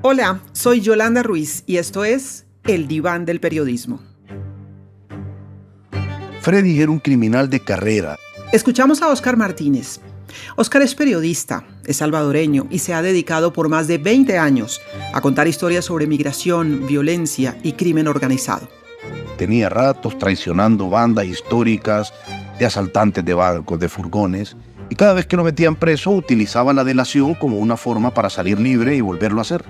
Hola, soy Yolanda Ruiz y esto es El Diván del Periodismo. Freddy era un criminal de carrera. Escuchamos a Óscar Martínez. Óscar es periodista, es salvadoreño y se ha dedicado por más de 20 años a contar historias sobre migración, violencia y crimen organizado. Tenía ratos traicionando bandas históricas de asaltantes de bancos, de furgones, y cada vez que lo metían preso utilizaba la delación como una forma para salir libre y volverlo a hacer.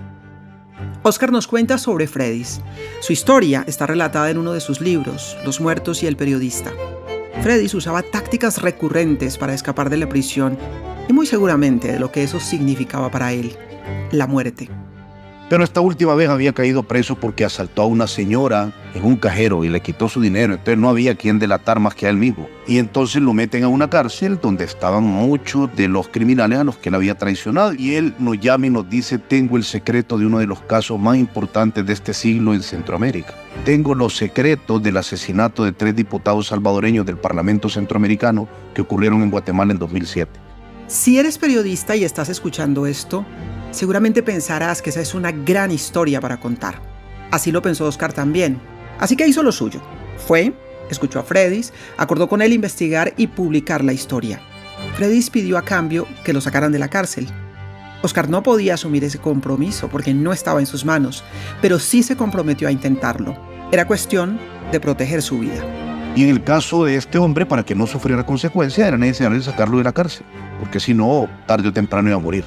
Óscar nos cuenta sobre Freddy's. Su historia está relatada en uno de sus libros, Los muertos y el periodista. Freddy's usaba tácticas recurrentes para escapar de la prisión y muy seguramente de lo que eso significaba para él, la muerte. Pero esta última vez había caído preso porque asaltó a una señora en un cajero y le quitó su dinero. Entonces no había quien delatar más que a él mismo. Y entonces lo meten a una cárcel donde estaban muchos de los criminales a los que él había traicionado. Y él nos llama y nos dice: tengo el secreto de uno de los casos más importantes de este siglo en Centroamérica. Tengo los secretos del asesinato de 3 diputados salvadoreños del Parlamento Centroamericano que ocurrieron en Guatemala en 2007. Si eres periodista y estás escuchando esto, seguramente pensarás que esa es una gran historia para contar. Así lo pensó Óscar también. Así que hizo lo suyo. Fue, escuchó a Freddy's, acordó con él investigar y publicar la historia. Freddy's pidió a cambio que lo sacaran de la cárcel. Óscar no podía asumir ese compromiso porque no estaba en sus manos, pero sí se comprometió a intentarlo. Era cuestión de proteger su vida. Y en el caso de este hombre, para que no sufriera consecuencias, era necesario sacarlo de la cárcel, porque si no, tarde o temprano iba a morir.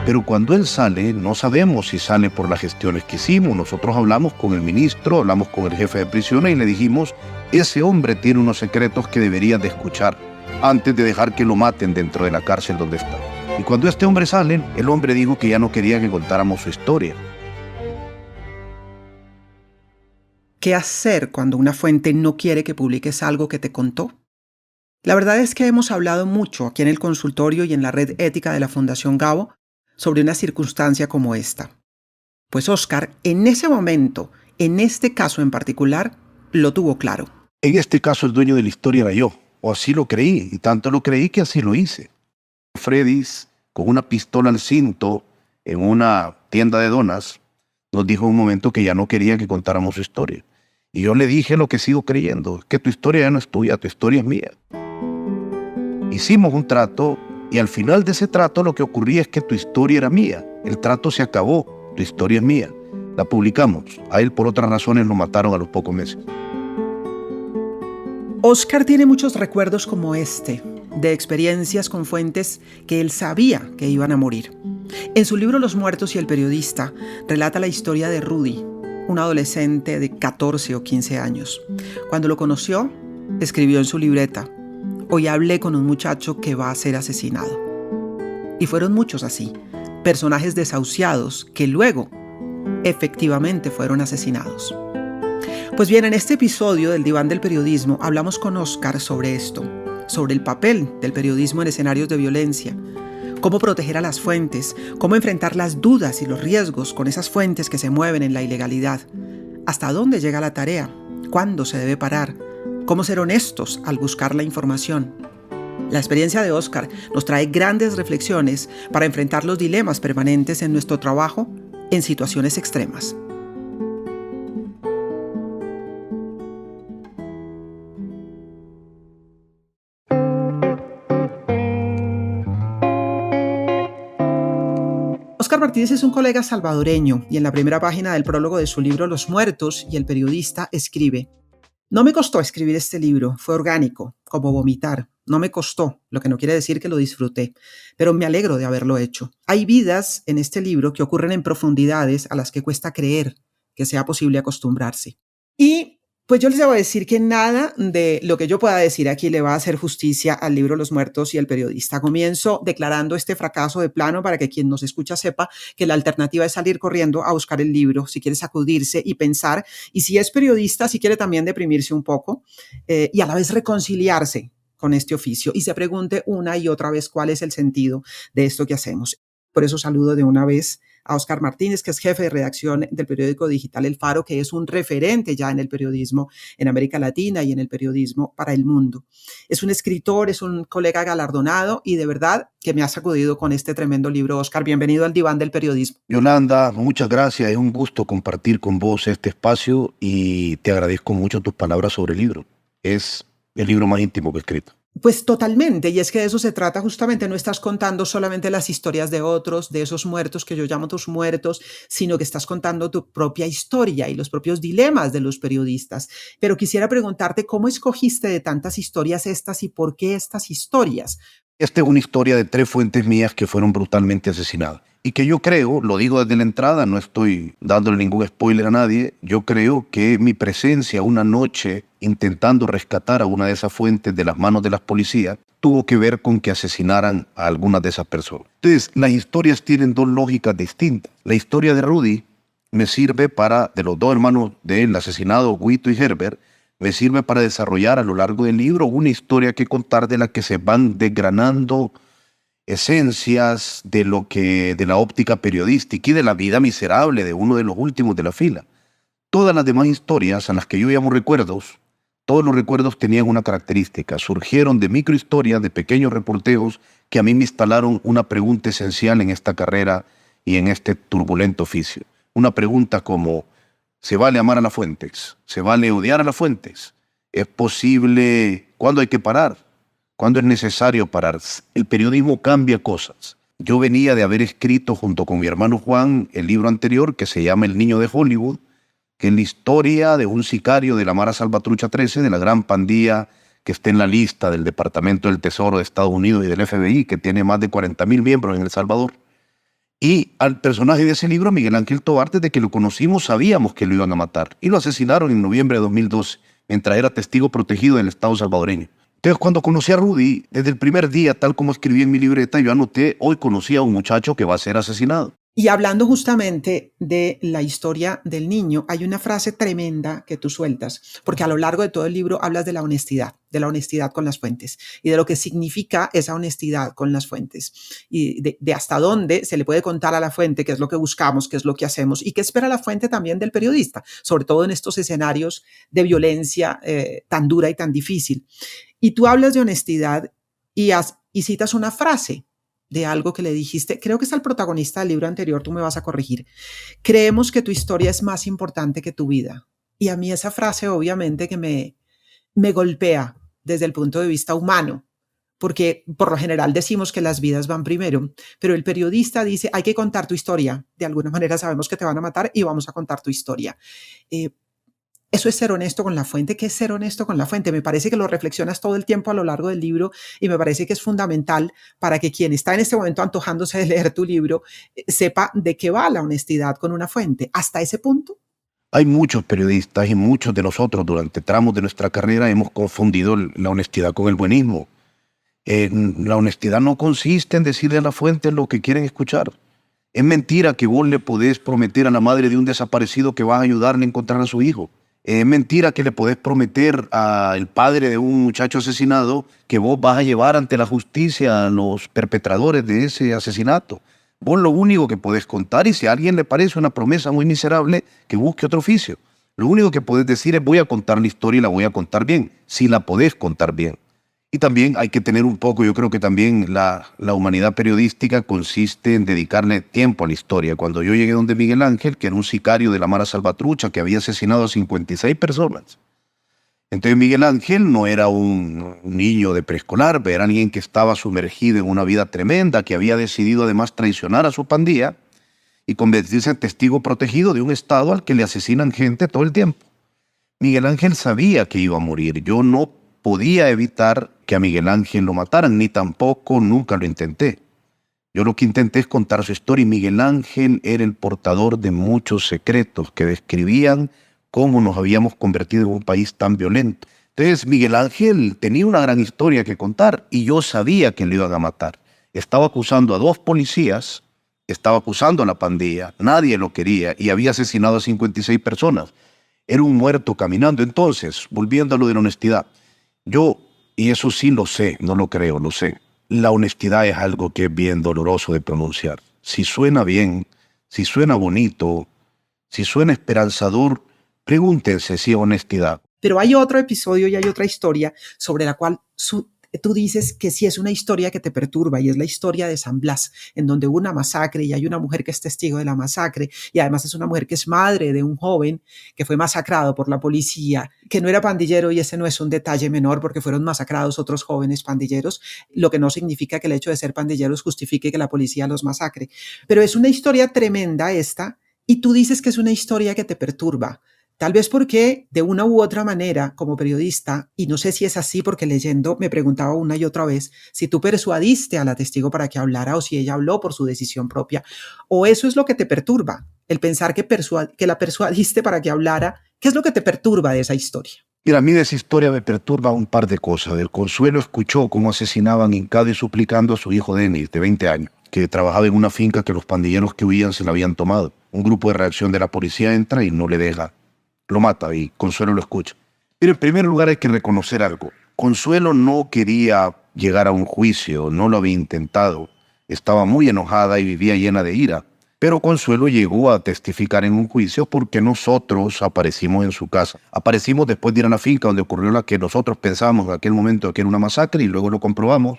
Pero cuando él sale, no sabemos si sale por las gestiones que hicimos. Nosotros hablamos con el ministro, hablamos con el jefe de prisiones y le dijimos: ese hombre tiene unos secretos que deberías de escuchar antes de dejar que lo maten dentro de la cárcel donde está. Y cuando este hombre sale, el hombre dijo que ya no quería que contáramos su historia. ¿Qué hacer cuando una fuente no quiere que publiques algo que te contó? La verdad es que hemos hablado mucho aquí en el consultorio y en la red ética de la Fundación Gabo sobre una circunstancia como esta. Pues Óscar, en ese momento, en este caso en particular, lo tuvo claro. En este caso, el dueño de la historia era yo, o así lo creí, y tanto lo creí que así lo hice. Freddy's, con una pistola al cinto en una tienda de donas, nos dijo en un momento que ya no quería que contáramos su historia. Y yo le dije lo que sigo creyendo: que tu historia ya no es tuya, tu historia es mía. Hicimos un trato y al final de ese trato lo que ocurría es que tu historia era mía. El trato se acabó, tu historia es mía. La publicamos. A él por otras razones lo mataron a los pocos meses. Óscar tiene muchos recuerdos como este, de experiencias con fuentes que él sabía que iban a morir. En su libro Los muertos y el periodista, relata la historia de Rudy, un adolescente de 14 o 15 años. Cuando lo conoció, escribió en su libreta: hoy hablé con un muchacho que va a ser asesinado. Y fueron muchos así, personajes desahuciados que luego, efectivamente, fueron asesinados. Pues bien, en este episodio del Diván del Periodismo hablamos con Óscar sobre esto, sobre el papel del periodismo en escenarios de violencia, cómo proteger a las fuentes, cómo enfrentar las dudas y los riesgos con esas fuentes que se mueven en la ilegalidad, hasta dónde llega la tarea, cuándo se debe parar, cómo ser honestos al buscar la información. La experiencia de Óscar nos trae grandes reflexiones para enfrentar los dilemas permanentes en nuestro trabajo en situaciones extremas. Óscar Martínez es un colega salvadoreño y en la primera página del prólogo de su libro Los muertos y el periodista escribe: no me costó escribir este libro, fue orgánico, como vomitar. No me costó, lo que no quiere decir que lo disfruté, pero me alegro de haberlo hecho. Hay vidas en este libro que ocurren en profundidades a las que cuesta creer que sea posible acostumbrarse. Y pues yo les debo decir que nada de lo que yo pueda decir aquí le va a hacer justicia al libro Los muertos y el periodista. Comienzo declarando este fracaso de plano para que quien nos escucha sepa que la alternativa es salir corriendo a buscar el libro, si quiere sacudirse y pensar, y si es periodista, si quiere también deprimirse un poco y a la vez reconciliarse con este oficio y se pregunte una y otra vez cuál es el sentido de esto que hacemos. Por eso saludo de una vez a Oscar Martínez, que es jefe de redacción del periódico digital El Faro, que es un referente ya en el periodismo en América Latina y en el periodismo para el mundo. Es un escritor, es un colega galardonado y de verdad que me ha sacudido con este tremendo libro. Oscar, bienvenido al diván del periodismo. Yolanda, muchas gracias. Es un gusto compartir con vos este espacio y te agradezco mucho tus palabras sobre el libro. Es el libro más íntimo que he escrito. Pues totalmente, y es que de eso se trata justamente, no estás contando solamente las historias de otros, de esos muertos que yo llamo tus muertos, sino que estás contando tu propia historia y los propios dilemas de los periodistas. Pero quisiera preguntarte, ¿cómo escogiste de tantas historias estas y por qué estas historias? Esta es una historia de 3 fuentes mías que fueron brutalmente asesinadas. Y que yo creo, lo digo desde la entrada, no estoy dándole ningún spoiler a nadie, yo creo que mi presencia una noche intentando rescatar a una de esas fuentes de las manos de las policías tuvo que ver con que asesinaran a algunas de esas personas. Entonces, las historias tienen 2 lógicas distintas. La historia de Rudy me sirve para, de los 2 hermanos de él, asesinados, Guito y Herbert, me sirve para desarrollar a lo largo del libro una historia que contar de la que se van desgranando esencias de la óptica periodística y de la vida miserable de uno de los últimos de la fila. Todas las demás historias a las que yo llamo recuerdos, todos los recuerdos tenían una característica, surgieron de microhistorias, de pequeños reporteos que a mí me instalaron una pregunta esencial en esta carrera y en este turbulento oficio. Una pregunta como, ¿se vale amar a las fuentes? ¿Se vale odiar a las fuentes? ¿Es posible? ¿Cuándo hay que parar? ¿Cuándo es necesario parar? El periodismo cambia cosas. Yo venía de haber escrito junto con mi hermano Juan el libro anterior que se llama El Niño de Hollywood, que es la historia de un sicario de la Mara Salvatrucha 13, de la gran pandilla que está en la lista del Departamento del Tesoro de Estados Unidos y del FBI, que tiene más de 40,000 miembros en El Salvador. Y al personaje de ese libro, Miguel Ángel Tobar, desde que lo conocimos sabíamos que lo iban a matar. Y lo asesinaron en noviembre de 2012, mientras era testigo protegido del Estado salvadoreño. Entonces, cuando conocí a Rudy, desde el primer día, tal como escribí en mi libreta, yo anoté, hoy conocí a un muchacho que va a ser asesinado. Y hablando justamente de la historia del niño, hay una frase tremenda que tú sueltas, porque a lo largo de todo el libro hablas de la honestidad con las fuentes y de lo que significa esa honestidad con las fuentes y de hasta dónde se le puede contar a la fuente qué es lo que buscamos, qué es lo que hacemos y qué espera la fuente también del periodista, sobre todo en estos escenarios de violencia tan dura y tan difícil. Y tú hablas de honestidad y citas una frase de algo que le dijiste, creo que es al protagonista del libro anterior, tú me vas a corregir. Creemos que tu historia es más importante que tu vida. Y a mí esa frase obviamente que me golpea desde el punto de vista humano, porque por lo general decimos que las vidas van primero, pero el periodista dice, hay que contar tu historia. De alguna manera sabemos que te van a matar y vamos a contar tu historia. Eso es ser honesto con la fuente. ¿Qué es ser honesto con la fuente? Me parece que lo reflexionas todo el tiempo a lo largo del libro y me parece que es fundamental para que quien está en este momento antojándose de leer tu libro sepa de qué va la honestidad con una fuente. Hasta ese punto. Hay muchos periodistas y muchos de nosotros durante tramos de nuestra carrera hemos confundido la honestidad con el buenismo. La honestidad no consiste en decirle a la fuente lo que quieren escuchar. Es mentira que vos le podés prometer a la madre de un desaparecido que vas a ayudarle a encontrar a su hijo. Es mentira que le podés prometer al padre de un muchacho asesinado que vos vas a llevar ante la justicia a los perpetradores de ese asesinato. Vos lo único que podés contar, y si a alguien le parece una promesa muy miserable, que busque otro oficio. Lo único que podés decir es voy a contar la historia y la voy a contar bien, si la podés contar bien. Y también hay que tener un poco, yo creo que también la humanidad periodística consiste en dedicarle tiempo a la historia. Cuando yo llegué donde Miguel Ángel, que era un sicario de la Mara Salvatrucha, que había asesinado a 56 personas. Entonces Miguel Ángel no era un niño de preescolar, era alguien que estaba sumergido en una vida tremenda, que había decidido además traicionar a su pandilla y convertirse en testigo protegido de un estado al que le asesinan gente todo el tiempo. Miguel Ángel sabía que iba a morir. Yo no podía evitar que a Miguel Ángel lo mataran, ni tampoco nunca lo intenté. Yo lo que intenté es contar su historia y Miguel Ángel era el portador de muchos secretos que describían cómo nos habíamos convertido en un país tan violento. Entonces Miguel Ángel tenía una gran historia que contar y yo sabía que lo iban a matar. Estaba acusando a 2 policías, estaba acusando a la pandilla, nadie lo quería y había asesinado a 56 personas. Era un muerto caminando. Entonces, volviendo a lo de la honestidad, yo, y eso sí lo sé, no lo creo, lo sé, la honestidad es algo que es bien doloroso de pronunciar. Si suena bien, si suena bonito, si suena esperanzador, pregúntense si es honestidad. Pero hay otro episodio y hay otra historia sobre la cual tú dices que sí es una historia que te perturba, y es la historia de San Blas, en donde hubo una masacre y hay una mujer que es testigo de la masacre, y además es una mujer que es madre de un joven que fue masacrado por la policía, que no era pandillero, y ese no es un detalle menor porque fueron masacrados otros jóvenes pandilleros, lo que no significa que el hecho de ser pandilleros justifique que la policía los masacre. Pero es una historia tremenda esta, y tú dices que es una historia que te perturba. Tal vez porque de una u otra manera, como periodista, y no sé si es así porque leyendo me preguntaba una y otra vez si tú persuadiste a la testigo para que hablara o si ella habló por su decisión propia, o eso es lo que te perturba, el pensar que la persuadiste para que hablara. ¿Qué es lo que te perturba de esa historia? Mira, a mí de esa historia me perturba un par de cosas. Del Consuelo escuchó cómo asesinaban hincado y suplicando a su hijo Denis, de 20 años, que trabajaba en una finca que los pandilleros que huían se la habían tomado. Un grupo de reacción de la policía entra y no le deja. Lo mata y Consuelo lo escucha. Pero en primer lugar hay que reconocer algo. Consuelo no quería llegar a un juicio, no lo había intentado. Estaba muy enojada y vivía llena de ira. Pero Consuelo llegó a testificar en un juicio porque nosotros aparecimos en su casa. Aparecimos después de ir a la finca donde ocurrió la que nosotros pensábamos en aquel momento que era una masacre, y luego lo comprobamos.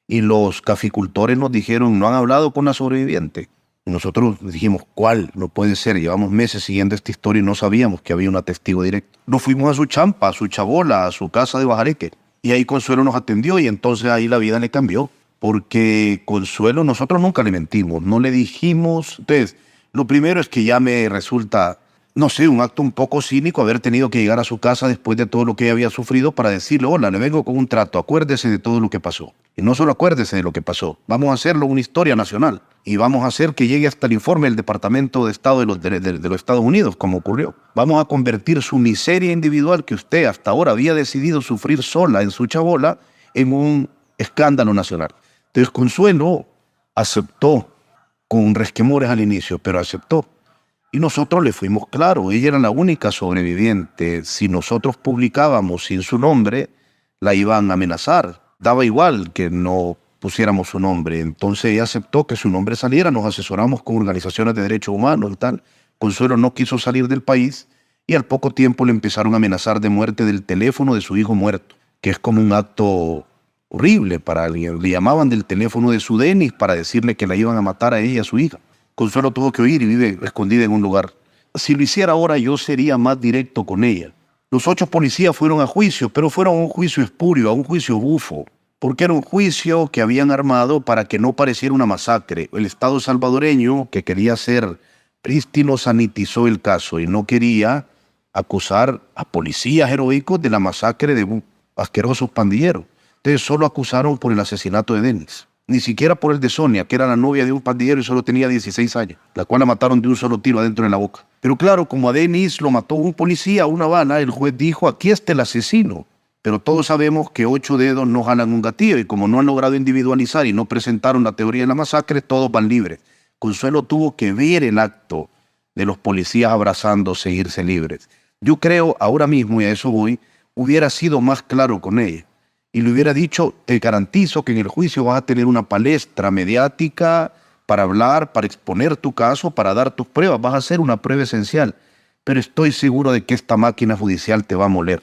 Y los caficultores nos dijeron, no han hablado con la sobreviviente. Y nosotros dijimos, ¿cuál? No puede ser. Llevamos meses siguiendo esta historia y no sabíamos que había una testigo directa. Nos fuimos a su champa, a su chabola, a su casa de Bajareque. Y ahí Consuelo nos atendió, y entonces ahí la vida le cambió. Porque Consuelo, nosotros nunca le mentimos, no le dijimos. Entonces, lo primero es que ya me resulta, no sé, un acto un poco cínico haber tenido que llegar a su casa después de todo lo que ella había sufrido para decirle, hola, le vengo con un trato, acuérdese de todo lo que pasó. Y no solo acuérdese de lo que pasó, vamos a hacerlo una historia nacional. Y vamos a hacer que llegue hasta el informe del Departamento de Estado de los Estados Unidos, como ocurrió. Vamos a convertir su miseria individual que usted hasta ahora había decidido sufrir sola en su chabola en un escándalo nacional. Entonces Consuelo aceptó, con resquemores al inicio, pero aceptó. Y nosotros le fuimos claros, ella era la única sobreviviente. Si nosotros publicábamos sin su nombre, la iban a amenazar. Daba igual que no pusiéramos su nombre. Entonces ella aceptó que su nombre saliera, nos asesoramos con organizaciones de derechos humanos y tal. Consuelo no quiso salir del país y al poco tiempo le empezaron a amenazar de muerte del teléfono de su hijo muerto, que es como un acto horrible para alguien. Le llamaban del teléfono de su Denis para decirle que la iban a matar a ella y a su hija. Consuelo tuvo que huir y vive escondida en un lugar. Si lo hiciera ahora, yo sería más directo con ella. Los 8 policías fueron a juicio, pero fueron a un juicio espurio, a un juicio bufo, porque era un juicio que habían armado para que no pareciera una masacre. El Estado salvadoreño, que quería ser prístino, sanitizó el caso y no quería acusar a policías heroicos de la masacre de asquerosos pandilleros. Entonces solo acusaron por el asesinato de Denis. Ni siquiera por el de Sonia, que era la novia de un pandillero y solo tenía 16 años, la cual la mataron de un solo tiro adentro de la boca. Pero claro, como a Denis lo mató un policía, una bala, el juez dijo, aquí está el asesino. Pero todos sabemos que 8 dedos no jalan un gatillo, y como no han logrado individualizar y no presentaron la teoría de la masacre, todos van libres. Consuelo tuvo que ver el acto de los policías abrazándose e irse libres. Yo creo, ahora mismo, y a eso voy, hubiera sido más claro con ella. Y le hubiera dicho, te garantizo que en el juicio vas a tener una palestra mediática para hablar, para exponer tu caso, para dar tus pruebas. Vas a ser una prueba esencial. Pero estoy seguro de que esta máquina judicial te va a moler.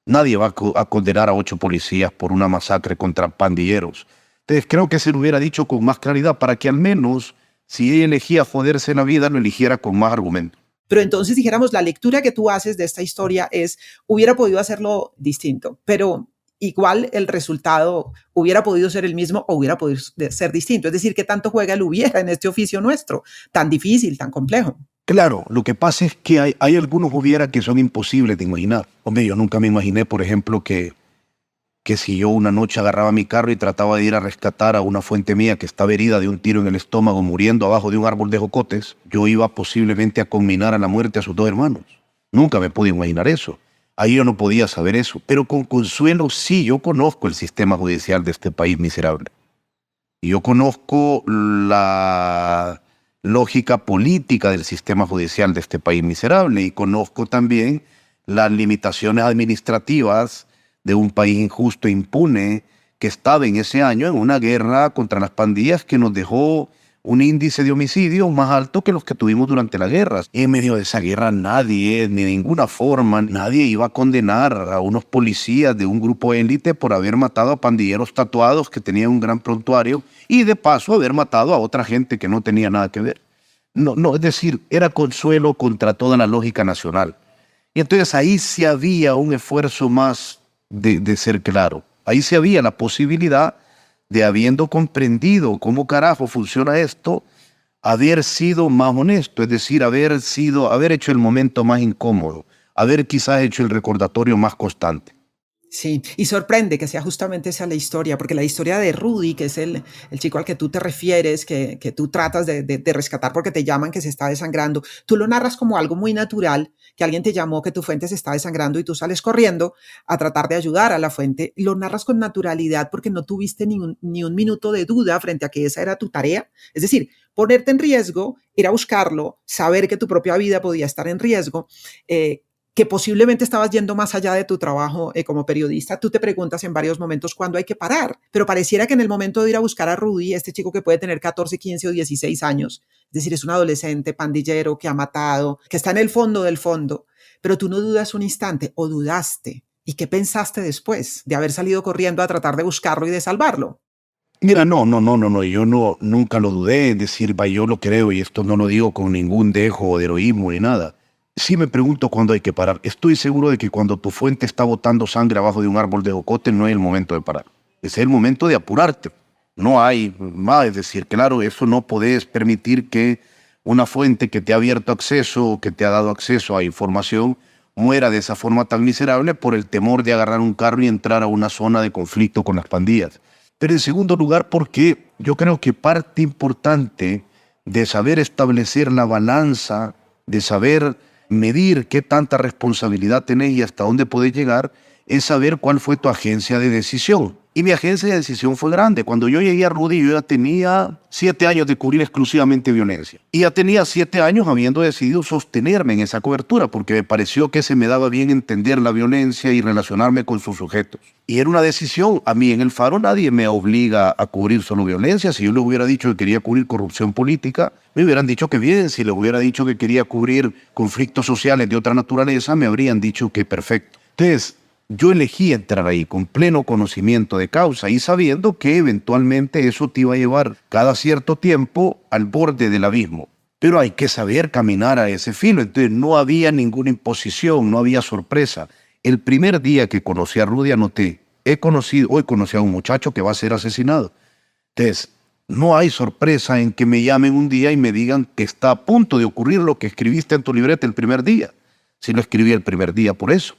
Nadie va a condenar a 8 policías por una masacre contra pandilleros. Entonces creo que se lo hubiera dicho con más claridad para que al menos, si ella elegía joderse la vida, lo eligiera con más argumento. Pero entonces dijéramos, la lectura que tú haces de esta historia es, hubiera podido hacerlo distinto, pero igual el resultado hubiera podido ser el mismo o hubiera podido ser distinto. Es decir, ¿qué tanto juega el hubiera en este oficio nuestro, tan difícil, tan complejo? Claro, lo que pasa es que hay algunos hubiera que son imposibles de imaginar. Hombre, yo nunca me imaginé, por ejemplo, que si yo una noche agarraba mi carro y trataba de ir a rescatar a una fuente mía que estaba herida de un tiro en el estómago, muriendo abajo de un árbol de jocotes, yo iba posiblemente a conminar a la muerte a sus 2 hermanos. Nunca me pude imaginar eso. Ahí yo no podía saber eso. Pero con Consuelo sí, yo conozco el sistema judicial de este país miserable. Y yo conozco la lógica política del sistema judicial de este país miserable. Y conozco también las limitaciones administrativas de un país injusto e impune que estaba en ese año en una guerra contra las pandillas que nos dejó un índice de homicidios más alto que los que tuvimos durante la guerra. En medio de esa guerra nadie, de ninguna forma, nadie iba a condenar a unos policías de un grupo élite por haber matado a pandilleros tatuados que tenían un gran prontuario y de paso haber matado a otra gente que no tenía nada que ver. No, no, es decir, era consuelo contra toda la lógica nacional. Y entonces ahí sí había un esfuerzo más de ser claro. Ahí sí había la posibilidad de, habiendo comprendido cómo carajo funciona esto, haber sido más honesto, es decir, haber hecho el momento más incómodo, haber quizás hecho el recordatorio más constante. Sí, y sorprende que sea justamente esa la historia, porque la historia de Rudy, que es el chico al que tú te refieres, que tú tratas de rescatar porque te llaman que se está desangrando, tú lo narras como algo muy natural, que alguien te llamó, que tu fuente se está desangrando y tú sales corriendo a tratar de ayudar a la fuente. Lo narras con naturalidad porque no tuviste ni un minuto de duda frente a que esa era tu tarea. Es decir, ponerte en riesgo, ir a buscarlo, saber que tu propia vida podía estar en riesgo, que posiblemente estabas yendo más allá de tu trabajo como periodista. Tú te preguntas en varios momentos cuándo hay que parar, pero pareciera que en el momento de ir a buscar a Rudy, este chico que puede tener 14, 15 o 16 años, es decir, es un adolescente pandillero que ha matado, que está en el fondo del fondo, pero tú no dudas un instante, o dudaste. ¿Y qué pensaste después de haber salido corriendo a tratar de buscarlo y de salvarlo? Mira, no, yo nunca lo dudé, es decir, yo lo creo y esto no lo digo con ningún dejo de heroísmo ni nada. Sí me pregunto cuándo hay que parar. Estoy seguro de que cuando tu fuente está botando sangre abajo de un árbol de jocote no es el momento de parar. Es el momento de apurarte. No hay más, es decir, claro, eso no podés permitir que una fuente que te ha abierto acceso, que te ha dado acceso a información, muera de esa forma tan miserable por el temor de agarrar un carro y entrar a una zona de conflicto con las pandillas. Pero en segundo lugar, porque yo creo que parte importante de saber establecer la balanza, de saber medir qué tanta responsabilidad tenés y hasta dónde podés llegar, es saber cuál fue tu agencia de decisión. Y mi agencia de decisión fue grande. Cuando yo llegué a Rudy, yo ya tenía 7 años de cubrir exclusivamente violencia. Y ya tenía 7 años habiendo decidido sostenerme en esa cobertura, porque me pareció que se me daba bien entender la violencia y relacionarme con sus sujetos. Y era una decisión. A mí en El Faro nadie me obliga a cubrir solo violencia. Si yo les hubiera dicho que quería cubrir corrupción política, me hubieran dicho que bien. Si les hubiera dicho que quería cubrir conflictos sociales de otra naturaleza, me habrían dicho que perfecto. Entonces, yo elegí entrar ahí con pleno conocimiento de causa y sabiendo que eventualmente eso te iba a llevar cada cierto tiempo al borde del abismo. Pero hay que saber caminar a ese filo. Entonces no había ninguna imposición, no había sorpresa. El primer día que conocí a Rudy anoté, hoy conocí a un muchacho que va a ser asesinado. Entonces, no hay sorpresa en que me llamen un día y me digan que está a punto de ocurrir lo que escribiste en tu libreta el primer día. Si lo escribí el primer día por eso.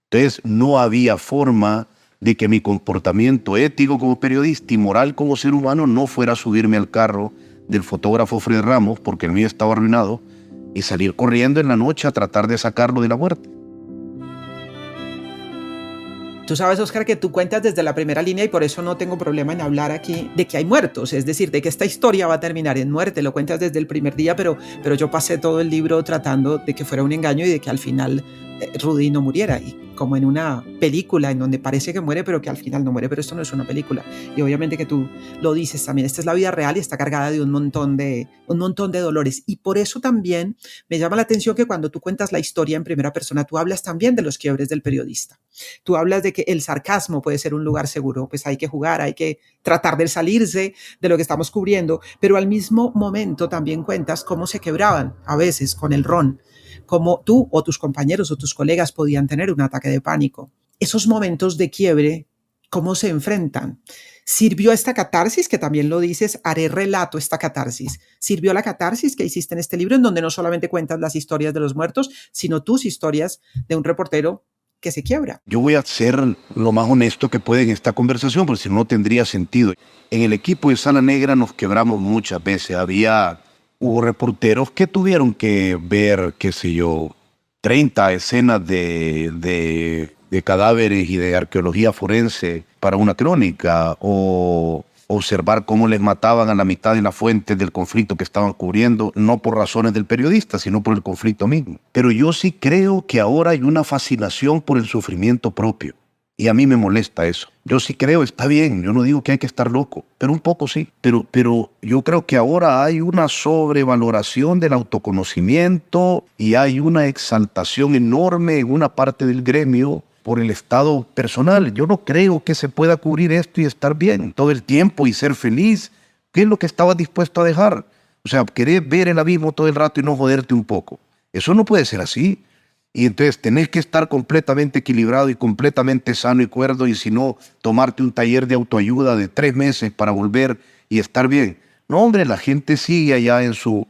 Entonces, no había forma de que mi comportamiento ético como periodista y moral como ser humano no fuera a subirme al carro del fotógrafo Fred Ramos, porque el mío estaba arruinado, y salir corriendo en la noche a tratar de sacarlo de la muerte. Tú sabes, Oscar, que tú cuentas desde la primera línea y por eso no tengo problema en hablar aquí de que hay muertos, es decir, de que esta historia va a terminar en muerte. Lo cuentas desde el primer día, pero yo pasé todo el libro tratando de que fuera un engaño y de que al final Rudy no muriera, y como en una película en donde parece que muere pero que al final no muere, pero esto no es una película, y obviamente que tú lo dices también, esta es la vida real y está cargada de un montón de dolores, y por eso también me llama la atención que cuando tú cuentas la historia en primera persona, tú hablas también de los quiebres del periodista, tú hablas de que el sarcasmo puede ser un lugar seguro, pues hay que jugar, hay que tratar de salirse de lo que estamos cubriendo, pero al mismo momento también cuentas cómo se quebraban a veces con el ron, cómo tú o tus compañeros o tus colegas podían tener un ataque de pánico. Esos momentos de quiebre, ¿cómo se enfrentan? ¿Sirvió esta catarsis, que también lo dices, haré relato esta catarsis? ¿Sirvió la catarsis que hiciste en este libro, en donde no solamente cuentas las historias de los muertos, sino tus historias de un reportero que se quiebra? Yo voy a ser lo más honesto que pueda en esta conversación, porque si no, no tendría sentido. En el equipo de Sala Negra nos quebramos muchas veces. Hubo reporteros que tuvieron que ver, qué sé yo, 30 escenas de cadáveres y de arqueología forense para una crónica, o observar cómo les mataban a la mitad de las fuentes del conflicto que estaban cubriendo, no por razones del periodista, sino por el conflicto mismo. Pero yo sí creo que ahora hay una fascinación por el sufrimiento propio. Y a mí me molesta eso. Yo sí creo, está bien, yo no digo que hay que estar loco, pero un poco sí. Pero yo creo que ahora hay una sobrevaloración del autoconocimiento y hay una exaltación enorme en una parte del gremio por el estado personal. Yo no creo que se pueda cubrir esto y estar bien todo el tiempo y ser feliz. ¿Qué es lo que estabas dispuesto a dejar? O sea, querer ver el abismo todo el rato y no joderte un poco. Eso no puede ser así. Y entonces tenés que estar completamente equilibrado y completamente sano y cuerdo, y si no, tomarte un taller de autoayuda de 3 meses para volver y estar bien. No, hombre, la gente sigue allá en su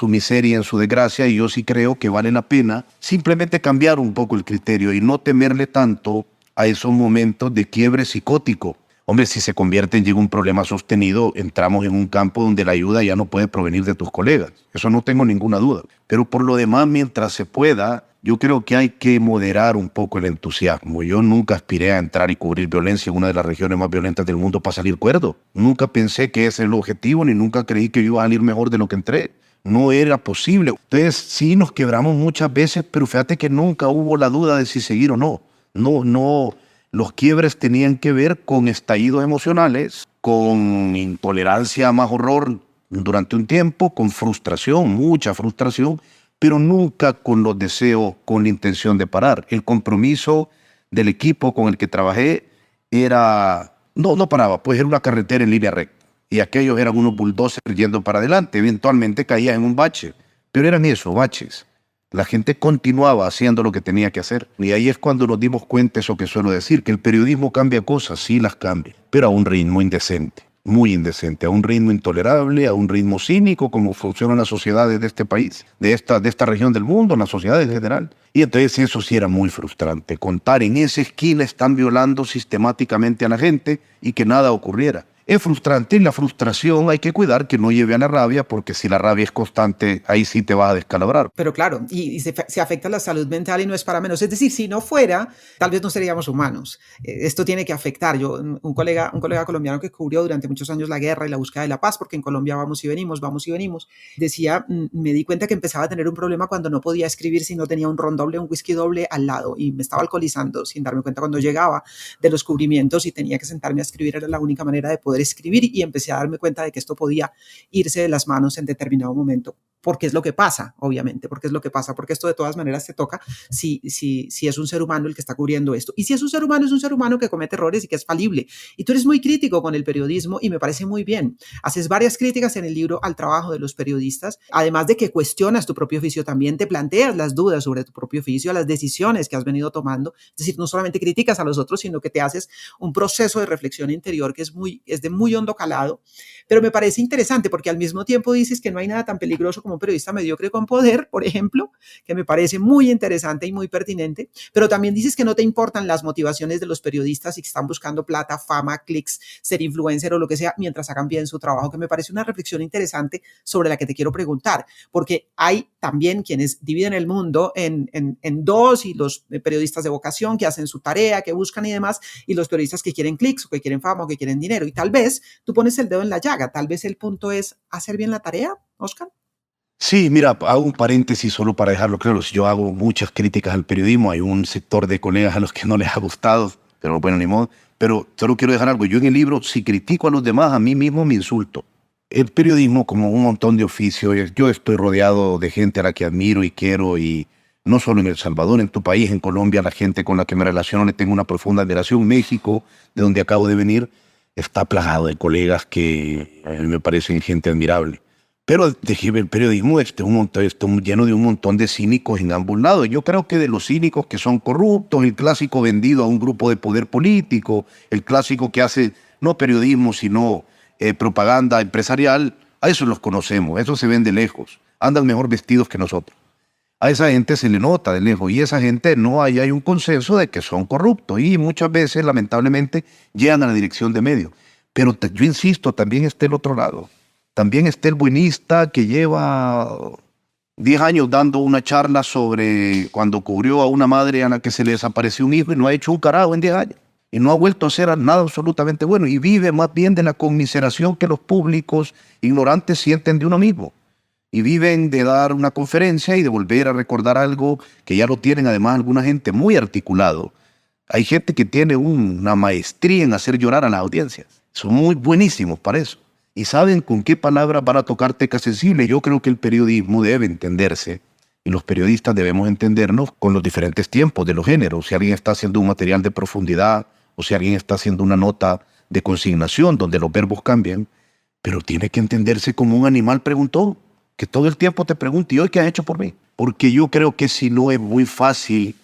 miseria, en su desgracia, y yo sí creo que vale la pena simplemente cambiar un poco el criterio y no temerle tanto a esos momentos de quiebre psicótico. Hombre, si se convierte en un problema sostenido, entramos en un campo donde la ayuda ya no puede provenir de tus colegas. Eso no tengo ninguna duda. Pero por lo demás, mientras se pueda, yo creo que hay que moderar un poco el entusiasmo. Yo nunca aspiré a entrar y cubrir violencia en una de las regiones más violentas del mundo para salir cuerdo. Nunca pensé que ese es el objetivo, ni nunca creí que iba a salir mejor de lo que entré. No era posible. Entonces sí nos quebramos muchas veces, pero fíjate que nunca hubo la duda de si seguir o no. No. Los quiebres tenían que ver con estallidos emocionales, con intolerancia a más horror durante un tiempo, con frustración, mucha frustración, pero nunca con los deseos, con la intención de parar. El compromiso del equipo con el que trabajé era, no paraba, pues era una carretera en línea recta. Y aquellos eran unos bulldozers yendo para adelante. Eventualmente caía en un bache, pero eran esos baches. La gente continuaba haciendo lo que tenía que hacer. Y ahí es cuando nos dimos cuenta, eso que suelo decir, que el periodismo cambia cosas, sí las cambia, pero a un ritmo indecente, muy indecente, a un ritmo intolerable, a un ritmo cínico, como funcionan las sociedades de este país, de esta región del mundo, las sociedades en general. Y entonces eso sí era muy frustrante, contar en esa esquina están violando sistemáticamente a la gente y que nada ocurriera. Es frustrante, y la frustración hay que cuidar que no lleve a la rabia, porque si la rabia es constante, ahí sí te vas a descalabrar. Pero claro, y se afecta la salud mental y no es para menos. Es decir, si no fuera, tal vez no seríamos humanos. Esto tiene que afectar. Yo, un colega colombiano que cubrió durante muchos años la guerra y la búsqueda de la paz, porque en Colombia vamos y venimos, decía, me di cuenta que empezaba a tener un problema cuando no podía escribir si no tenía un ron doble, un whisky doble al lado, y me estaba alcoholizando sin darme cuenta cuando llegaba de los cubrimientos y tenía que sentarme a escribir. Era la única manera de poder escribir, y empecé a darme cuenta de que esto podía irse de las manos en determinado momento. Porque es lo que pasa, obviamente, porque esto de todas maneras te toca si es un ser humano el que está cubriendo esto. Y si es un ser humano que comete errores y que es falible. Y tú eres muy crítico con el periodismo y me parece muy bien. Haces varias críticas en el libro al trabajo de los periodistas, además de que cuestionas tu propio oficio, también te planteas las dudas sobre tu propio oficio, las decisiones que has venido tomando. Es decir, no solamente criticas a los otros, sino que te haces un proceso de reflexión interior que es de muy hondo calado. Pero me parece interesante porque al mismo tiempo dices que no hay nada tan peligroso como un periodista mediocre con poder, por ejemplo, que me parece muy interesante y muy pertinente, pero también dices que no te importan las motivaciones de los periodistas y que están buscando plata, fama, clics, ser influencer o lo que sea, mientras hagan bien su trabajo, que me parece una reflexión interesante sobre la que te quiero preguntar, porque hay también quienes dividen el mundo en dos, y los periodistas de vocación que hacen su tarea, que buscan y demás, y los periodistas que quieren clics o que quieren fama o que quieren dinero, y tal vez tú pones el dedo en la llaga, tal vez el punto es hacer bien la tarea, Oscar. Sí, mira, hago un paréntesis solo para dejarlo claro. Yo hago muchas críticas al periodismo. Hay un sector de colegas a los que no les ha gustado, pero bueno, ni modo. Pero solo quiero dejar algo. Yo en el libro, si critico a los demás, a mí mismo me insulto. El periodismo, como un montón de oficios, yo estoy rodeado de gente a la que admiro y quiero, y no solo en El Salvador, en tu país, en Colombia, la gente con la que me relaciono le tengo una profunda admiración. México, de donde acabo de venir, está plagado de colegas que a mí me parecen gente admirable. Pero el periodismo está lleno de un montón de cínicos en ambos lados. Yo creo que de los cínicos que son corruptos, el clásico vendido a un grupo de poder político, el clásico que hace no periodismo, sino propaganda empresarial, a esos los conocemos, esos se ven de lejos, andan mejor vestidos que nosotros. A esa gente se le nota de lejos, y esa gente no hay un consenso de que son corruptos, y muchas veces, lamentablemente, llegan a la dirección de medios. Pero yo insisto, también está el otro lado. También está el buenista que lleva 10 años dando una charla sobre cuando cubrió a una madre a la que se le desapareció un hijo y no ha hecho un carajo en 10 años. Y no ha vuelto a hacer nada absolutamente bueno. Y vive más bien de la conmiseración que los públicos ignorantes sienten de uno mismo. Y viven de dar una conferencia y de volver a recordar algo que ya lo tienen además alguna gente muy articulado. Hay gente que tiene una maestría en hacer llorar a las audiencias. Son muy buenísimos para eso. Y saben con qué palabras van a tocar teclas sensibles. Yo creo que el periodismo debe entenderse y los periodistas debemos entendernos con los diferentes tiempos de los géneros. Si alguien está haciendo un material de profundidad o si alguien está haciendo una nota de consignación donde los verbos cambian, pero tiene que entenderse como un animal preguntón, que todo el tiempo te pregunte, ¿y hoy qué has hecho por mí? Porque yo creo que si no es muy fácil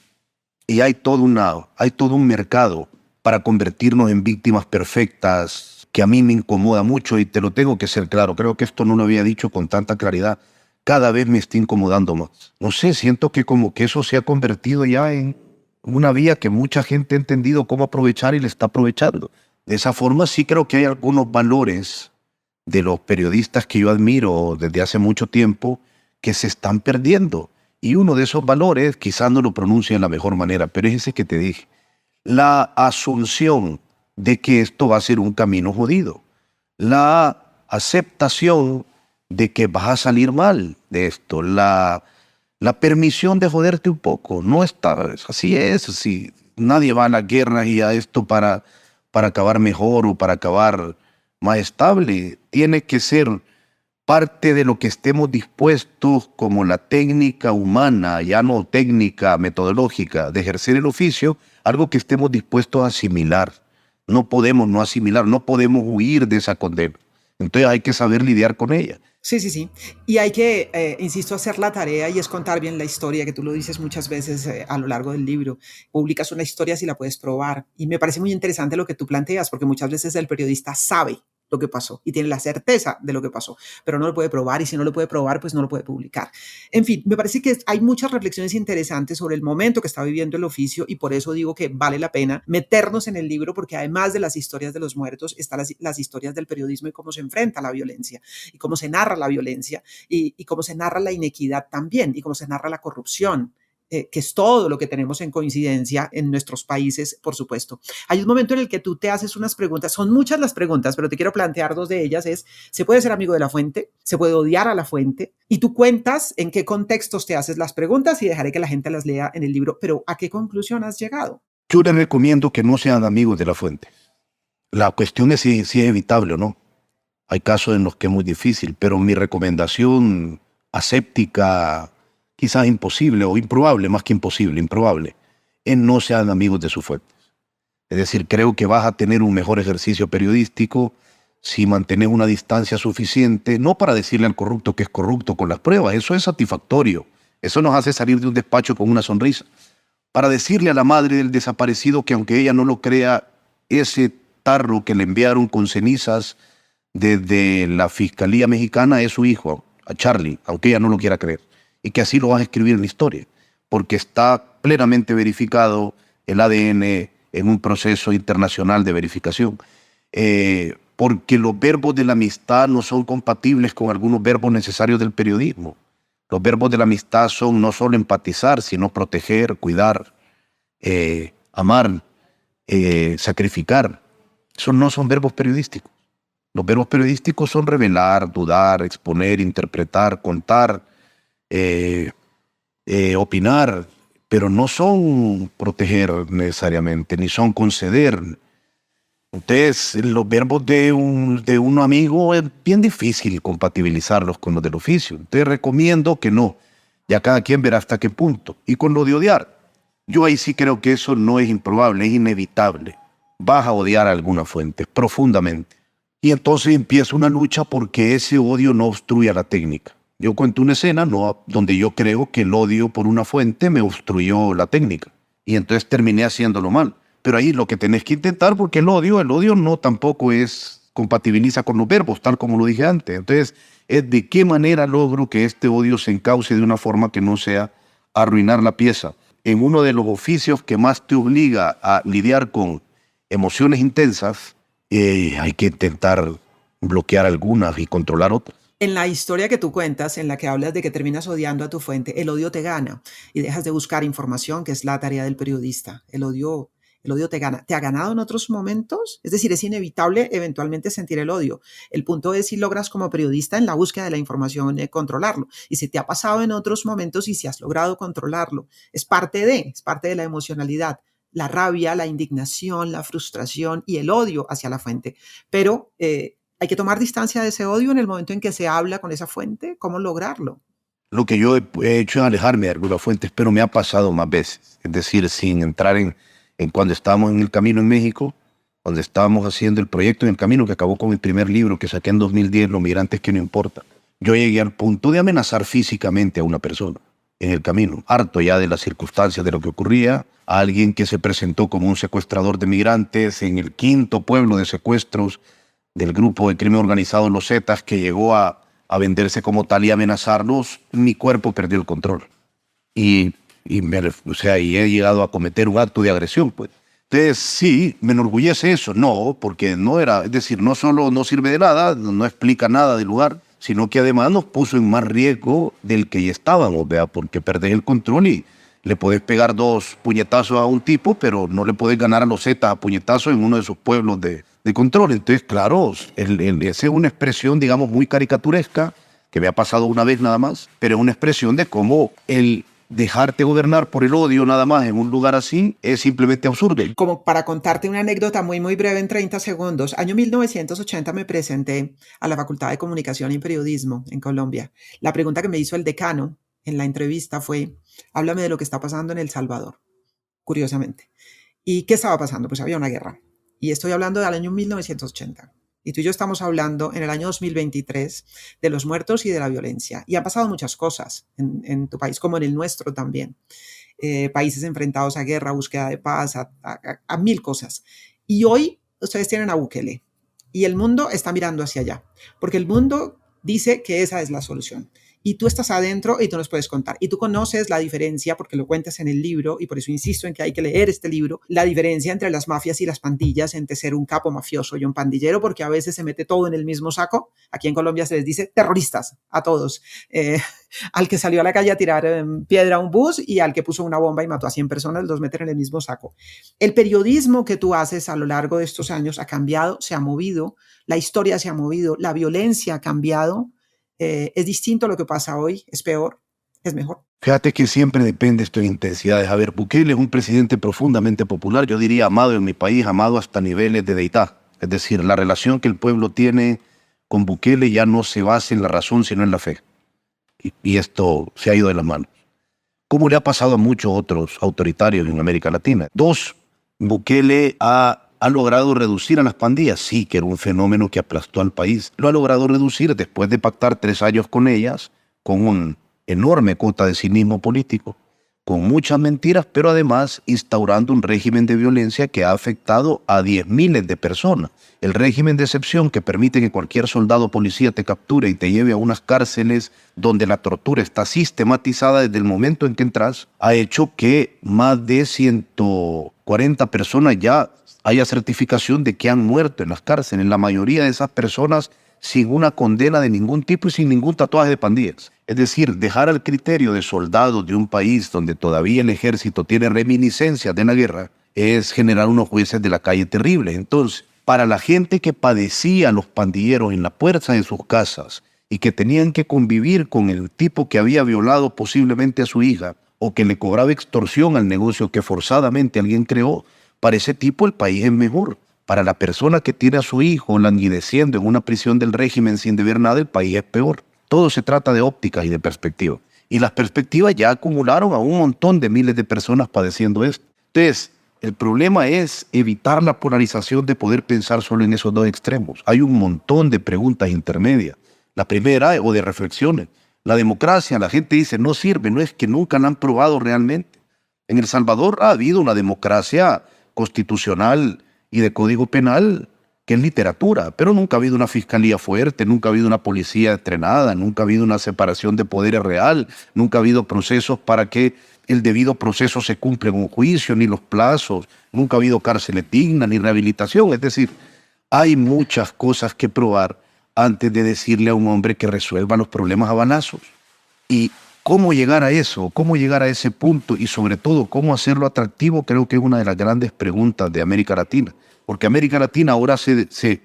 y hay todo un mercado para convertirnos en víctimas perfectas que a mí me incomoda mucho y te lo tengo que ser claro. Creo que esto no lo había dicho con tanta claridad. Cada vez me está incomodando más. No sé, siento que como que eso se ha convertido ya en una vía que mucha gente ha entendido cómo aprovechar y le está aprovechando. De esa forma sí creo que hay algunos valores de los periodistas que yo admiro desde hace mucho tiempo que se están perdiendo. Y uno de esos valores, quizás no lo pronuncie de la mejor manera, pero es ese que te dije. La asunción de que esto va a ser un camino jodido. La aceptación de que vas a salir mal de esto. La permisión de joderte un poco. No está, así es. Así. Nadie va a la guerra y a esto para acabar mejor o para acabar más estable. Tiene que ser parte de lo que estemos dispuestos como la técnica humana, ya no técnica metodológica, de ejercer el oficio, algo que estemos dispuestos a asimilar. No podemos no asimilar, no podemos huir de esa condena. Entonces hay que saber lidiar con ella. Sí, sí, sí. Y hay que, insisto, hacer la tarea y es contar bien la historia, que tú lo dices muchas veces a lo largo del libro. Publicas una historia si la puedes probar. Y me parece muy interesante lo que tú planteas, porque muchas veces el periodista sabe lo que pasó y tiene la certeza de lo que pasó, pero no lo puede probar y si no lo puede probar, pues no lo puede publicar. En fin, me parece que hay muchas reflexiones interesantes sobre el momento que está viviendo el oficio y por eso digo que vale la pena meternos en el libro porque además de las historias de los muertos están las historias del periodismo y cómo se enfrenta a la violencia y cómo se narra la violencia y cómo se narra la inequidad también y cómo se narra la corrupción. Que es todo lo que tenemos en coincidencia en nuestros países, por supuesto. Hay un momento en el que tú te haces unas preguntas, son muchas las preguntas, pero te quiero plantear dos de ellas, ¿se puede ser amigo de la fuente? ¿Se puede odiar a la fuente? Y tú cuentas en qué contextos te haces las preguntas y dejaré que la gente las lea en el libro, pero ¿a qué conclusión has llegado? Yo les recomiendo que no sean amigos de la fuente. La cuestión es si es evitable o no. Hay casos en los que es muy difícil, pero mi recomendación aséptica, quizás imposible o improbable, más que imposible, improbable, es no sean amigos de sus fuentes. Es decir, creo que vas a tener un mejor ejercicio periodístico si mantienes una distancia suficiente, no para decirle al corrupto que es corrupto con las pruebas, eso es satisfactorio, eso nos hace salir de un despacho con una sonrisa, para decirle a la madre del desaparecido que aunque ella no lo crea, ese tarro que le enviaron con cenizas desde la Fiscalía Mexicana es su hijo, a Charlie, aunque ella no lo quiera creer, y que así lo vas a escribir en la historia, porque está plenamente verificado el ADN en un proceso internacional de verificación. Porque los verbos de la amistad no son compatibles con algunos verbos necesarios del periodismo. Los verbos de la amistad son no solo empatizar, sino proteger, cuidar, amar, sacrificar. Esos no son verbos periodísticos. Los verbos periodísticos son revelar, dudar, exponer, interpretar, contar, opinar, pero no son proteger necesariamente, ni son conceder. Entonces, los verbos de un amigo es bien difícil compatibilizarlos con los del oficio. Entonces, recomiendo que no. Ya cada quien verá hasta qué punto. Y con lo de odiar, yo ahí sí creo que eso no es improbable, es inevitable. Vas a odiar a alguna fuente profundamente. Y entonces empieza una lucha porque ese odio no obstruya la técnica. Yo cuento una escena donde yo creo que el odio por una fuente me obstruyó la técnica. Y entonces terminé haciéndolo mal. Pero ahí lo que tenés que intentar, porque el odio no tampoco compatibiliza con los verbos, tal como lo dije antes. Entonces, es de qué manera logro que este odio se encauce de una forma que no sea arruinar la pieza. En uno de los oficios que más te obliga a lidiar con emociones intensas, hay que intentar bloquear algunas y controlar otras. En la historia que tú cuentas, en la que hablas de que terminas odiando a tu fuente, el odio te gana y dejas de buscar información, que es la tarea del periodista. El odio te gana. ¿Te ha ganado en otros momentos? Es decir, es inevitable eventualmente sentir el odio. El punto es si logras como periodista en la búsqueda de la información controlarlo. Y si te ha pasado en otros momentos y si has logrado controlarlo. Es parte de la emocionalidad. la rabia, la indignación, la frustración y el odio hacia la fuente. Pero hay que tomar distancia de ese odio en el momento en que se habla con esa fuente. ¿Cómo lograrlo? Lo que yo he hecho es alejarme de algunas fuentes, pero me ha pasado más veces. Es decir, sin entrar en cuando estábamos en el camino en México, cuando estábamos haciendo el proyecto en el camino que acabó con mi primer libro que saqué en 2010, Los migrantes que no importa. Yo llegué al punto de amenazar físicamente a una persona en el camino, harto ya de las circunstancias de lo que ocurría, a alguien que se presentó como un secuestrador de migrantes en el 5º pueblo de secuestros del grupo de crimen organizado Los Zetas, que llegó a venderse como tal y amenazarnos. Mi cuerpo perdió el control. Y he llegado a cometer un acto de agresión, pues. Entonces, sí, me enorgullece eso. No, porque no era, es decir, no solo no sirve de nada, no explica nada del lugar, sino que además nos puso en más riesgo del que ya estábamos, ¿vea? Porque perdés el control y le podés pegar 2 puñetazos a un tipo, pero no le podés ganar a Los Zetas a puñetazos en uno de sus pueblos de control. Entonces, claro, esa es una expresión, digamos, muy caricaturesca, que me ha pasado una vez nada más, pero es una expresión de cómo el dejarte gobernar por el odio nada más en un lugar así es simplemente absurdo. Como para contarte una anécdota muy, muy breve en 30 segundos. Año 1980 me presenté a la Facultad de Comunicación y Periodismo en Colombia. La pregunta que me hizo el decano en la entrevista fue: háblame de lo que está pasando en El Salvador, curiosamente. ¿Y qué estaba pasando? Pues había una guerra. Y estoy hablando del año 1980. Y tú y yo estamos hablando en el año 2023 de los muertos y de la violencia. Y han pasado muchas cosas en tu país, como en el nuestro también. Países enfrentados a guerra, búsqueda de paz, a mil cosas. Y hoy ustedes tienen a Bukele. Y el mundo está mirando hacia allá. Porque el mundo dice que esa es la solución. Y tú estás adentro y tú nos puedes contar. Y tú conoces la diferencia, porque lo cuentas en el libro, y por eso insisto en que hay que leer este libro, la diferencia entre las mafias y las pandillas, entre ser un capo mafioso y un pandillero, porque a veces se mete todo en el mismo saco. Aquí en Colombia se les dice terroristas a todos. Al que salió a la calle a tirar piedra a un bus y al que puso una bomba y mató a 100 personas, los meten en el mismo saco. El periodismo que tú haces a lo largo de estos años ha cambiado, se ha movido, la historia se ha movido, la violencia ha cambiado. Es distinto a lo que pasa hoy, es peor, es mejor. Fíjate que siempre depende esto de intensidades. A ver, Bukele es un presidente profundamente popular, yo diría amado en mi país, amado hasta niveles de deidad. Es decir, la relación que el pueblo tiene con Bukele ya no se basa en la razón, sino en la fe. Y esto se ha ido de las manos. Como le ha pasado a muchos otros autoritarios en América Latina. 2, Bukele ha logrado reducir a las pandillas. Sí, que era un fenómeno que aplastó al país. Lo ha logrado reducir después de pactar 3 años con ellas, con un enorme cuota de cinismo político, con muchas mentiras, pero además instaurando un régimen de violencia que ha afectado a 10.000 de personas. El régimen de excepción que permite que cualquier soldado o policía te capture y te lleve a unas cárceles donde la tortura está sistematizada desde el momento en que entras, ha hecho que más de 140 personas ya haya certificación de que han muerto en las cárceles. La mayoría de esas personas sin una condena de ningún tipo y sin ningún tatuaje de pandillas. Es decir, dejar al criterio de soldados de un país donde todavía el ejército tiene reminiscencias de la guerra es generar unos jueces de la calle terribles. Entonces, para la gente que padecía a los pandilleros en la puerta de sus casas y que tenían que convivir con el tipo que había violado posiblemente a su hija o que le cobraba extorsión al negocio que forzadamente alguien creó, para ese tipo el país es mejor. Para la persona que tiene a su hijo languideciendo en una prisión del régimen sin deber nada, el país es peor. Todo se trata de ópticas y de perspectivas. Y las perspectivas ya acumularon a un montón de miles de personas padeciendo esto. Entonces, el problema es evitar la polarización de poder pensar solo en esos 2 extremos. Hay un montón de preguntas intermedias. La primera, o de reflexiones. La democracia, la gente dice, no sirve, no es que nunca la han probado realmente. En El Salvador ha habido una democracia constitucional y de código penal que es literatura, pero nunca ha habido una fiscalía fuerte, nunca ha habido una policía entrenada, nunca ha habido una separación de poderes real, nunca ha habido procesos para que el debido proceso se cumpla en un juicio, ni los plazos, nunca ha habido cárceles dignas, ni rehabilitación. Es decir, hay muchas cosas que probar antes de decirle a un hombre que resuelva los problemas a balazos. Y cómo llegar a eso, cómo llegar a ese punto y sobre todo cómo hacerlo atractivo, creo que es una de las grandes preguntas de América Latina. Porque América Latina ahora se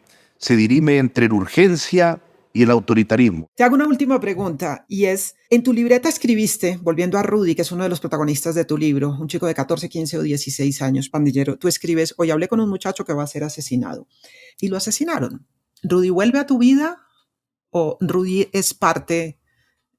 dirime entre la urgencia y el autoritarismo. Te hago una última pregunta y es, en tu libreta escribiste, volviendo a Rudy, que es uno de los protagonistas de tu libro, un chico de 14, 15 o 16 años, pandillero, tú escribes, hoy hablé con un muchacho que va a ser asesinado y lo asesinaron. ¿Rudy vuelve a tu vida o Rudy es parte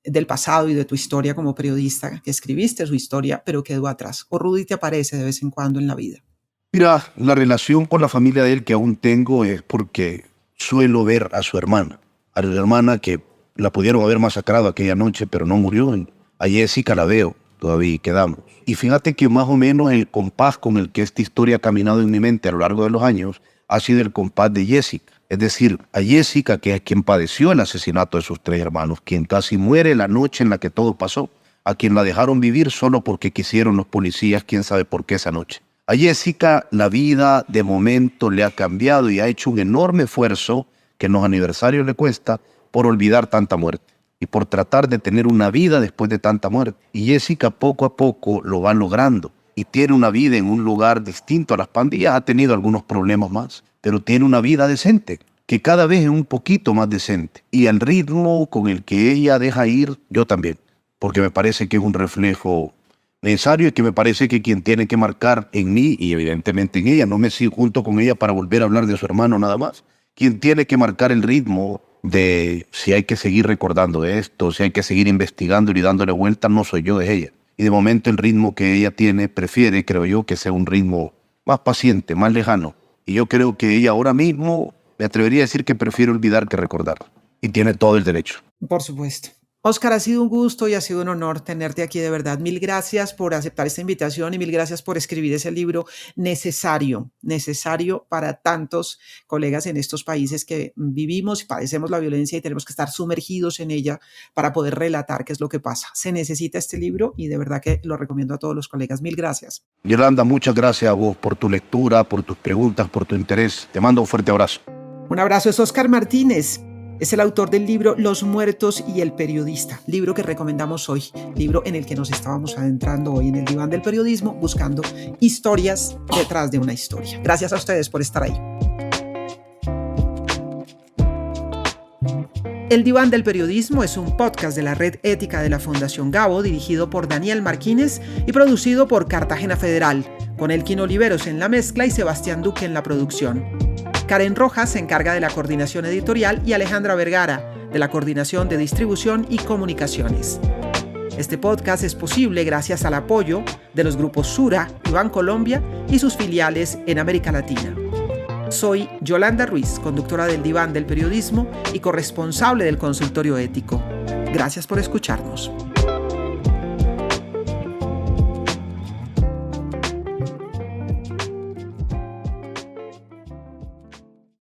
del pasado y de tu historia como periodista, que escribiste su historia pero quedó atrás? ¿O Rudy te aparece de vez en cuando en la vida? Mira, la relación con la familia de él que aún tengo es porque suelo ver a su hermana. A la hermana que la pudieron haber masacrado aquella noche, pero no murió. A Jessica la veo todavía y quedamos. Y fíjate que más o menos el compás con el que esta historia ha caminado en mi mente a lo largo de los años ha sido el compás de Jessica. Es decir, a Jessica, que es quien padeció el asesinato de sus 3 hermanos, quien casi muere la noche en la que todo pasó, a quien la dejaron vivir solo porque quisieron los policías, quién sabe por qué esa noche. A Jessica la vida de momento le ha cambiado y ha hecho un enorme esfuerzo que en los aniversarios le cuesta por olvidar tanta muerte y por tratar de tener una vida después de tanta muerte. Y Jessica poco a poco lo va logrando y tiene una vida en un lugar distinto a las pandillas. Ha tenido algunos problemas más, pero tiene una vida decente, que cada vez es un poquito más decente. Y al ritmo con el que ella deja ir, yo también, porque me parece que es un reflejo necesario y que me parece que quien tiene que marcar en mí y evidentemente en ella, no me sigo junto con ella para volver a hablar de su hermano nada más, quien tiene que marcar el ritmo de si hay que seguir recordando esto, si hay que seguir investigando y dándole vuelta, no soy yo, es ella. Y de momento el ritmo que ella tiene, prefiere, creo yo, que sea un ritmo más paciente, más lejano. Y yo creo que ella ahora mismo, me atrevería a decir que prefiere olvidar que recordar. Y tiene todo el derecho. Por supuesto. Oscar, ha sido un gusto y ha sido un honor tenerte aquí de verdad. Mil gracias por aceptar esta invitación y mil gracias por escribir ese libro necesario para tantos colegas en estos países que vivimos y padecemos la violencia y tenemos que estar sumergidos en ella para poder relatar qué es lo que pasa. Se necesita este libro y de verdad que lo recomiendo a todos los colegas. Mil gracias. Yolanda, muchas gracias a vos por tu lectura, por tus preguntas, por tu interés. Te mando un fuerte abrazo. Un abrazo. Es Oscar Martínez. Es el autor del libro Los muertos y el periodista, libro que recomendamos hoy, libro en el que nos estábamos adentrando hoy en el diván del periodismo, buscando historias detrás de una historia. Gracias a ustedes por estar ahí. El Diván del Periodismo es un podcast de la Red Ética de la Fundación Gabo, dirigido por Daniel Marquínez y producido por Cartagena Federal, con Elkin Oliveros en la mezcla y Sebastián Duque en la producción. Karen Rojas se encarga de la coordinación editorial y Alejandra Vergara de la coordinación de distribución y comunicaciones. Este podcast es posible gracias al apoyo de los grupos Sura y Bancolombia y sus filiales en América Latina. Soy Yolanda Ruiz, conductora del Diván del Periodismo y corresponsable del Consultorio Ético. Gracias por escucharnos.